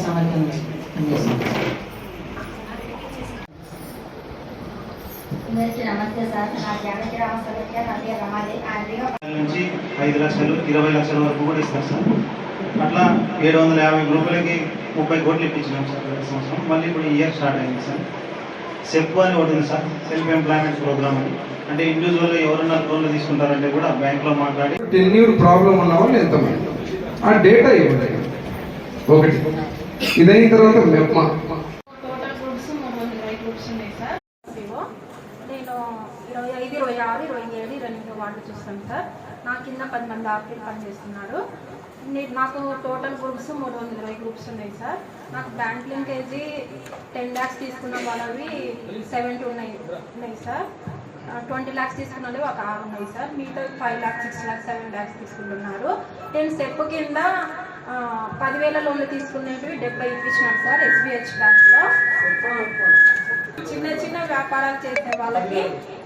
సమర్థించి పనిచేస్తున్నాం. అందరికీ నమస్తే సార్. నా జానకి రామస్వామి నా పేరు రమాలి. నుంచి 5 లక్షలు 20 లక్షల వరకు కూడా ఇస్తారు సార్. అట్లా 750 గ్రూపులకి 30 కోట్లు ఇప్పించినాం సార్ ప్రతి సంవత్సరం. మళ్ళీ ఇప్పుడు ఈ ఇయర్ స్టార్ట్ అయింది సార్. సెప్ అని ఒకటి ఉంది సార్, సెల్ఫ్ ఎంప్లాయ్మెంట్ ప్రోగ్రామ్ అని. అంటే ఇండివిజువల్గా ఎవరన్నా లోన్లు తీసుకుంటారంటే కూడా బ్యాంక్లో మాట్లాడి టెన్యూర్ ప్రాబ్లం ఉన్న వాళ్ళు ఎంతమంది ఆ డేటా ఇవ్వండి. ఒకటి ఇదైన తర్వాత టోటల్ గ్రూప్స్ 320 గ్రూప్స్ ఉన్నాయి సార్. నేను 25, 26, 27, 28 వార్డు చూస్తాను సార్. నా కింద 10 మంది ఆర్పీలు పనిచేస్తున్నారు. నాకు టోటల్ గ్రూప్స్ 320 గ్రూప్స్ ఉన్నాయి సార్. నాకు బ్యాంక్ లింకేజీ 10 lakhs తీసుకున్న వాళ్ళవి 70 ఉన్నాయి సార్. 20 lakhs తీసుకున్న వాళ్ళవి ఒక 6 ఉన్నాయి సార్. మిగతా 5 lakhs, 6 lakhs, 7 lakhs తీసుకుంటున్నారు. నేను స్టెప్ కింద 10,000 లోన్లు తీసుకునేవి 70 ఇప్పించినాను సార్ SBH బ్యాంక్లో. చిన్న చిన్న వ్యాపారాలు చేసే వాళ్ళకి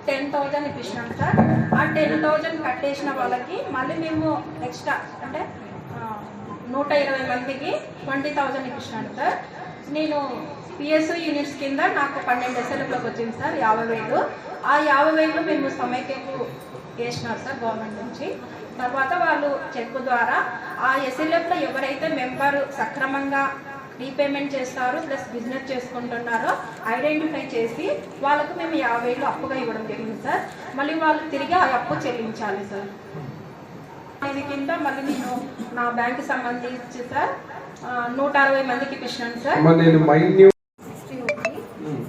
10,000 ఇప్పించినాం సార్. ఆ 10,000 కట్టేసిన వాళ్ళకి మళ్ళీ మేము ఎక్స్ట్రా అంటే 120 మందికి 20,000 ఇప్పించినాను సార్. నేను PSU యూనిట్స్ కింద నాకు 12 SLFలోకి వచ్చింది సార్ 50,000. ఆ 50,000 మేము సమైక్యకు వేసినారు సార్ గవర్నమెంట్ నుంచి. తర్వాత వాళ్ళు చెక్ ద్వారా ఆ SLFలో ఎవరైతే మెంబరు సక్రమంగా రీపేమెంట్ చేస్తారు ప్లస్ బిజినెస్ చేసుకుంటున్నారో ఐడెంటిఫై చేసి వాళ్ళకు మేము 50,000 అప్పుగా ఇవ్వడం జరిగింది సార్. మళ్ళీ వాళ్ళు తిరిగి ఆ అప్పు చెల్లించాలి సార్. ఇది కింద మళ్ళీ నేను నా బ్యాంక్ సంబంధించి సార్ 160 మందికి ఇప్పించాను సార్.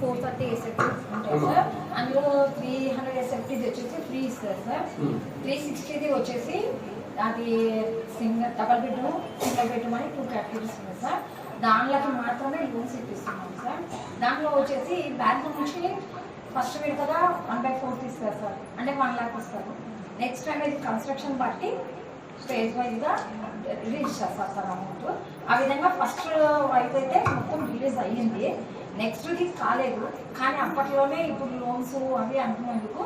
430 SFT ఉంటాయి సార్. అందులో 300 SFT వచ్చేసి ఫ్రీ ఇస్తారు సార్. 360 వచ్చేసి అది డబల్ బెడ్రూమ్, సింగిల్ బెడ్రూమ్ అని 2 కేటగిరీస్ ఉన్నాయి సార్. దానిలోకి మాత్రమే లోన్స్ ఇప్పిస్తున్నాం సార్. దాంట్లో వచ్చేసి బ్యాంకు నుంచి ఫస్ట్ విడతగా 1/4 ఇస్తారు సార్. అంటే 1 lakh ఇస్తారు. నెక్స్ట్ టైం ఇది కన్స్ట్రక్షన్ బట్టి స్టేజ్ వైజ్గా రిలీజ్ చేస్తారు సార్ అమౌంట్. ఆ విధంగా ఫస్ట్ వైపు అయితే మొత్తం రిలీజ్ అయ్యింది. నెక్స్ట్ది కాలేదు. కానీ అప్పట్లోనే ఇప్పుడు లోన్స్ అవి అంటున్నందుకు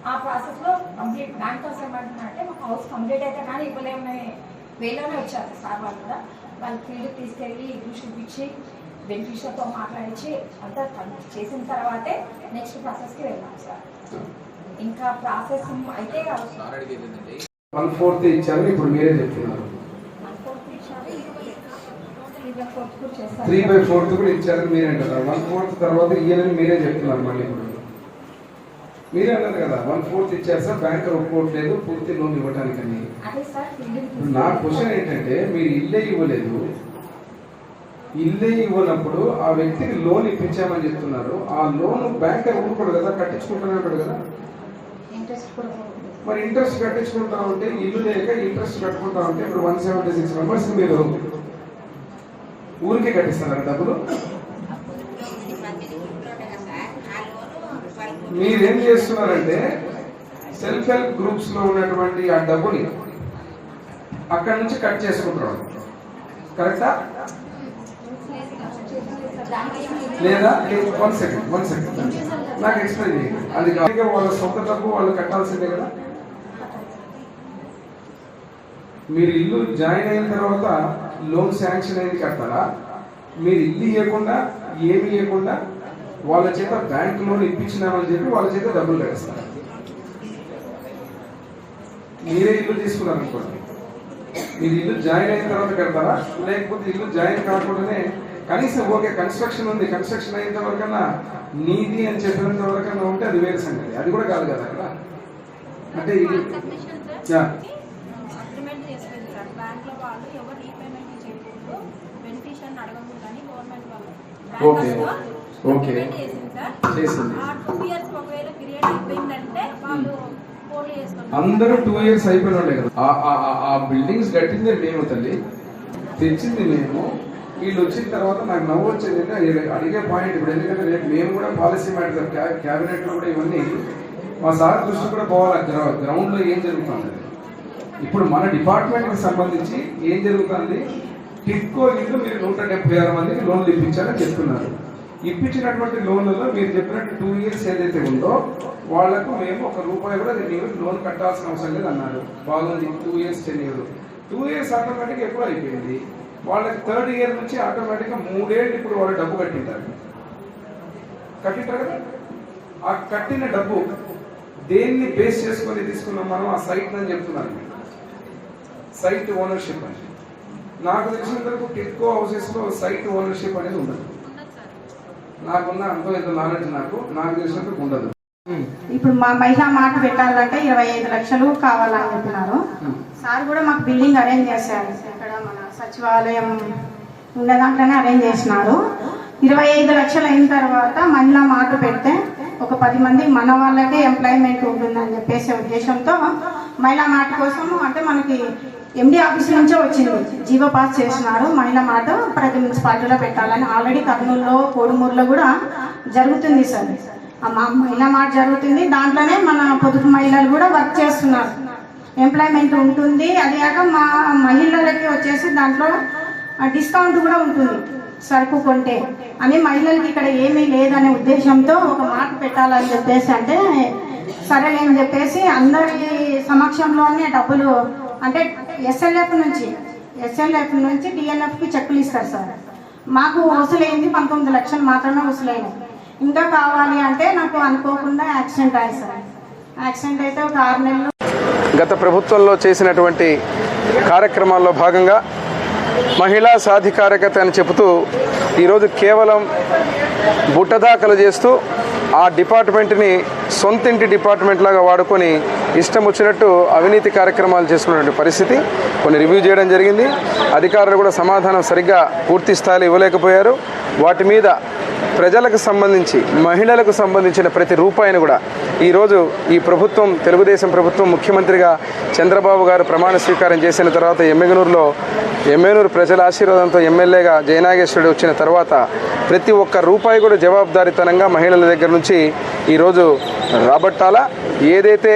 ఆ ప్రాసెస్లో కంప్లీట్ బ్యాంకర్స్ ఏమంటున్నారంటే మాకు హౌస్ కంప్లీట్ అయితే కానీ ఇవ్వలేమనే వేలోనే వచ్చారు సార్. వాళ్ళు కూడా వాళ్ళు ఫీల్డ్కి తీసుకెళ్ళి ఇల్లు చూపించి బెనిఫిషియర్తో మాట్లాడించి అంతా చేసిన తర్వాతే నెక్స్ట్ ప్రాసెస్కి వెళ్ళాం సార్. ఇంకా ప్రాసెస్ అయితే 1/4 ఇచ్చారు. ఇప్పుడు మీరే చెప్తున్నారు 3/4 కూడా ఇచ్చారు మీరే అంటారు. 1/4 తర్వాత ఇయ్యాలని మీరే చెప్తున్నారు. మళ్ళీ ఇప్పుడు మీరే అన్నారు కదా 1/4 ఇచ్చారు సార్, బ్యాంకర్ ఒప్పుకోవట్లేదు పూర్తి లోన్ ఇవ్వడానికని. నా క్వశ్చన్ ఏంటంటే మీరు ఇల్లే ఇవ్వలేదు, ఇల్లే ఇవ్వనప్పుడు ఆ వ్యక్తికి లోన్ ఇప్పించామని చెప్తున్నారు. ఆ లోన్ బ్యాంకర్ ఊరుకోడు కదా, కట్టించుకుంటూనే ఉంటాడు కదా. మరి ఇంట్రెస్ట్ కట్టించుకుంటా ఉంటే ఇల్లు లేక ఇంట్రెస్ట్ కట్టుకుంటా ఉంటే ఇప్పుడు 176 మెంబర్స్ మీరు ఊరికే కట్టిస్తున్నారు డబ్బులు. మీరేం చేస్తున్నారంటే సెల్ఫ్ హెల్ప్ గ్రూప్స్ లో ఉన్నటువంటి ఆ డబ్బుని అక్కడి నుంచి కట్ చేసుకుంటున్నారు. కరెక్టా లేదా? 1 సెకండ్ నాకు ఎక్స్ప్లెయిన్ చేయండి. అది కాక వాళ్ళ సొంత డబ్బు వాళ్ళు కట్టాల్సిందే కదా. మీరు ఇల్లు జాయిన్ అయిన తర్వాత లోన్ శాంక్షన్ అయింది కట్టారా? మీరు ఇల్లు ఇవ్వకుండా ఏమి ఇవ్వకుండా వాళ్ళ చేత బ్యాంక్ లోన్ ఇప్పించినామని చెప్పి వాళ్ళ చేత డబ్బులు కట్టిస్తారు. మీరే ఇల్లు తీసుకున్నారు అనుకోండి, మీరు ఇల్లు జాయిన్ అయిన తర్వాత కడతారా? లేకపోతే ఇల్లు జాయిన్ కాకుండానే కనీసం ఓకే కన్స్ట్రక్షన్ ఉంది, కన్స్ట్రక్షన్ అయినంత వరకన్నా నీది అని చెప్పినంత వరకన్నా ఉంటే అది వేరే సంగతి. అది కూడా కాదు కదా అక్కడ. అంటే ఇది ఓకే ఓకే చేసింది. అందరూ 2 years అయిపోయిన వాళ్ళే కదా. ఆ బిల్డింగ్స్ కట్టింది మేము తల్లి, తెచ్చింది మేము. వీళ్ళు వచ్చిన తర్వాత నాకు నవ్వు వచ్చేది అడిగే పాయింట్ ఇప్పుడు. ఎందుకంటే రేపు మేము కూడా పాలసీ మ్యాటర్ క్యాబినెట్ లో కూడా ఇవన్నీ మా సార్ దృష్టి కూడా పోవాలి. గ్రౌండ్ లో ఏం జరుగుతుంది ఇప్పుడు మన డిపార్ట్మెంట్ కి సంబంధించి ఏం జరుగుతుంది. టిక్కో ఇల్లు మీరు 176 మందికి లోన్లు ఇప్పించాలని చెప్తున్నారు. ఇప్పించినటువంటి లోన్లలో మీరు చెప్పినట్టు 2 years ఏదైతే ఉందో వాళ్లకు మేము ₹1 కూడా లోన్ కట్టాల్సిన అవసరం లేదు అన్నారు. బాగుంది. 2 years 10 years 2 years ఆటోమేటిక్ ఎప్పుడు అయిపోయింది. వాళ్ళకి 3rd ఇయర్ నుంచి ఆటోమేటిక్గా 3 ఏళ్ళు ఇప్పుడు వాళ్ళు డబ్బు కట్టింటారు కదా. ఆ కట్టిన డబ్బు దేన్ని బేస్ చేసుకొని తీసుకున్నాం మనం? ఆ సైట్ అని చెప్తున్నాను, సైట్ ఓనర్షిప్ అని. నాకు తెలిసినంత వరకు టిట్కో హౌసెస్లో సైట్ ఓనర్షిప్ అనేది ఉండదు. నాకున్న అంతో ఇంత నాలెడ్జ్ నాకు తెలిసినంత ఉండదు. ఇప్పుడు మా మహిళా మాట పెట్టాలంటే 25 లక్షలు కావాలని చెప్పినారు. సార్ కూడా మాకు బిల్డింగ్ అరేంజ్ చేశారు. ఇక్కడ మన సచివాలయం ఉన్న దాంట్లోనే అరేంజ్ చేసినారు. 25 లక్షలు అయిన తర్వాత మహిళా మాట పెడితే ఒక 10 మంది మన వాళ్ళకే ఎంప్లాయ్మెంట్ ఉంటుందని చెప్పేసి ఉద్దేశంతో మహిళా మాట కోసం అంటే మనకి ఎండి ఆఫీస్ నుంచే వచ్చింది, జీవో పాస్ చేసినారు. మహిళా మాట ప్రతి మున్సిపాలిటీలో పెట్టాలని. ఆల్రెడీ కర్నూలులో, కోడుమూరులో కూడా జరుగుతుంది సార్. మహిళా మాట జరుగుతుంది. దాంట్లోనే మన పొదుపు మహిళలు కూడా వర్క్ చేస్తున్నారు, ఎంప్లాయ్మెంట్ ఉంటుంది. అది కాక మా మహిళలకి వచ్చేసి దాంట్లో డిస్కౌంట్ కూడా ఉంటుంది సరుకు కొంటే అని. మహిళలకి ఇక్కడ ఏమీ లేదనే ఉద్దేశంతో ఒక మాట పెట్టాలని చెప్పేసి అంటే సరే అని చెప్పేసి అందరి సమక్షంలోనే డబ్బులు అంటే ఎస్ఎల్ఎఫ్ నుంచి డిఎల్ఎఫ్కి చెక్కులు ఇస్తారు సార్. మాకు వసూలైంది 19 లక్షలు మాత్రమే వసూలైనాయి. ఇంకా కావాలి అంటే నాకు అనుకోకుండా యాక్సిడెంట్ అయ్యింది సార్. యాక్సిడెంట్ అయితే ఒక 6 నెలలు. గత ప్రభుత్వంలో చేసినటువంటి కార్యక్రమాల్లో భాగంగా మహిళా సాధికారికత అని చెబుతూ ఈరోజు కేవలం బుట్టదాఖలు చేస్తూ ఆ డిపార్ట్మెంట్ని సొంతింటి డిపార్ట్మెంట్ లాగా వాడుకొని ఇష్టం వచ్చినట్టు అవినీతి కార్యక్రమాలు చేసుకునే పరిస్థితి. కొన్ని రివ్యూ చేయడం జరిగింది. అధికారులు కూడా సమాధానం సరిగ్గా పూర్తి స్థాయిలో ఇవ్వలేకపోయారు. వాటి మీద ప్రజలకు సంబంధించి, మహిళలకు సంబంధించిన ప్రతి రూపాయిని కూడా ఈరోజు ఈ ప్రభుత్వం, తెలుగుదేశం ప్రభుత్వం, ముఖ్యమంత్రిగా చంద్రబాబు గారు ప్రమాణ స్వీకారం చేసిన తర్వాత ఎమ్మెగనూరు ప్రజల ఆశీర్వాదంతో ఎమ్మెల్యేగా జయనాగేశ్వరుడు వచ్చిన తర్వాత ప్రతి ఒక్క రూపాయి కూడా జవాబుదారీతనంగా మహిళల దగ్గర నుంచి ఈరోజు రాబట్టాలా. ఏదైతే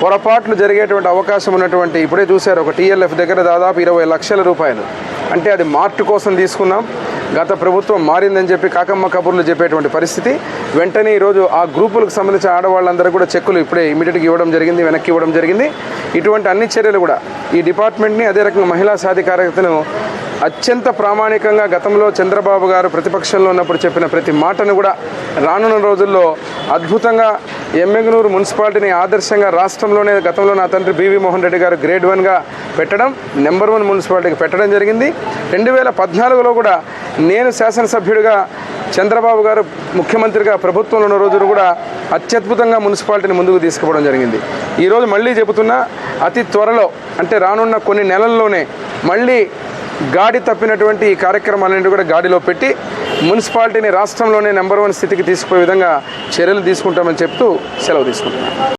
పొరపాట్లు జరిగేటువంటి అవకాశం ఉన్నటువంటి, ఇప్పుడే చూశారు ఒక టీఎల్ఎఫ్ దగ్గర దాదాపు 20 లక్షల రూపాయలు, అంటే అది మార్ట్ కోసం తీసుకున్నాం. గత ప్రభుత్వం మారిందని చెప్పి కాకమ్మ కబుర్లు చెప్పేటువంటి పరిస్థితి. వెంటనే ఈరోజు ఆ గ్రూపులకు సంబంధించిన ఆడవాళ్ళందరూ కూడా చెక్కులు ఇప్పుడే ఇమీడియట్గా ఇవ్వడం జరిగింది, వెనక్కి ఇవ్వడం జరిగింది. ఇటువంటి అన్ని చర్యలు కూడా ఈ డిపార్ట్మెంట్ని, అదే రకంగా మహిళా సాధికారతను అత్యంత ప్రామాణికంగా గతంలో చంద్రబాబు గారు ప్రతిపక్షంలో ఉన్నప్పుడు చెప్పిన ప్రతి మాటను కూడా రానున్న రోజుల్లో అద్భుతంగా ఎమ్మెగనూరు మున్సిపాలిటీని ఆదర్శంగా రాష్ట్రంలోనే గతంలో నా తండ్రి బివి మోహన్ రెడ్డి గారు గ్రేడ్ 1గా పెట్టడం, నెంబర్ 1 మున్సిపాలిటీకి పెట్టడం జరిగింది. 2014లో కూడా నేను శాసనసభ్యుడిగా, చంద్రబాబు గారు ముఖ్యమంత్రిగా ప్రభుత్వంలో ఉన్న రోజులు కూడా అత్యద్భుతంగా మున్సిపాలిటీని ముందుకు తీసుకుపోవడం జరిగింది. ఈరోజు మళ్ళీ చెబుతున్నా, అతి త్వరలో అంటే రానున్న కొన్ని నెలల్లోనే మళ్ళీ గాడి తప్పినటువంటి ఈ కార్యక్రమాలన్నింటి కూడా గాడిలో పెట్టి మున్సిపాలిటీని రాష్ట్రంలోనే నెంబర్ 1 స్థితికి తీసుకుపోయే విధంగా చర్యలు తీసుకుంటామని చెప్తూ సెలవు తీసుకుంటున్నాను.